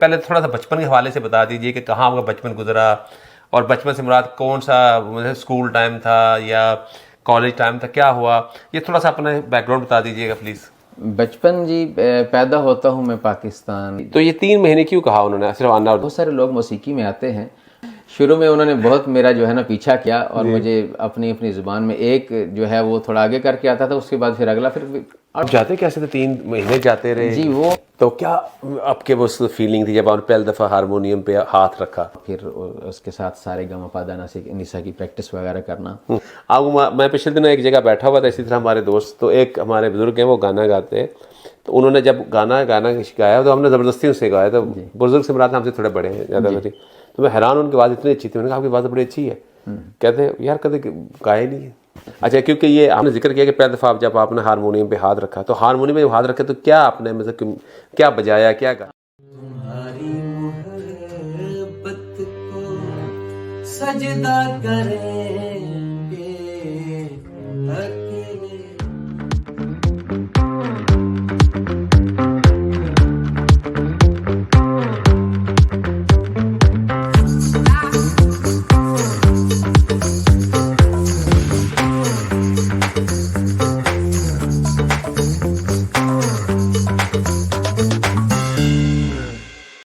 पहले थोड़ा सा बचपन के हवाले से बता दीजिए कि कहाँ आपका बचपन गुजरा, और बचपन से मुराद कौन सा, मतलब स्कूल टाइम था या कॉलेज टाइम था, क्या हुआ, ये थोड़ा सा अपना बैकग्राउंड बता दीजिएगा प्लीज़। बचपन जी, पैदा होता हूँ मैं पाकिस्तान। तो ये 3 महीने क्यों कहा उन्होंने, सिर्फ आना? बहुत सारे लोग मौसीकी में आते हैं। शुरू में उन्होंने बहुत मेरा जो है ना पीछा किया, और मुझे अपनी अपनी ज़ुबान में एक जो है वो थोड़ा आगे करके आता था, उसके बाद फिर अगला, फिर आप जाते कैसे थे? 3 महीने जाते रहे जी। वो तो क्या आपके वो फीलिंग थी जब आपने पहली दफ़ा हारमोनियम पे हाथ रखा? फिर उसके साथ सारे गमा पादा निसा की प्रैक्टिस वगैरह करना। आप, मैं पिछले दिनों एक जगह बैठा हुआ था, इसी तरह हमारे दोस्त, तो एक हमारे बुजुर्ग हैं वो गाना गाते हैं, तो उन्होंने जब गाना गाया तो हमने ज़बरदस्ती उनसे गाया, तो बुजुर्ग से मुराद हमसे थोड़े बड़े हैं ज़्यादा मेरी, तो मैं हैरान, उनकी आवाज़ इतनी अच्छी थी। मैंने कहा आपकी आवाज़ बड़ी अच्छी है। कहते हैं यार कभी गाए नहीं है। अच्छा, क्योंकि ये आपने जिक्र किया कि पहली दफ़ा जब आपने हारमोनियम पे हाथ रखा, तो हारमोनियम में हाथ रखे तो क्या आपने, मतलब क्या बजाया, क्या गा? तुम्हारी मोहब्बत को सजदा करे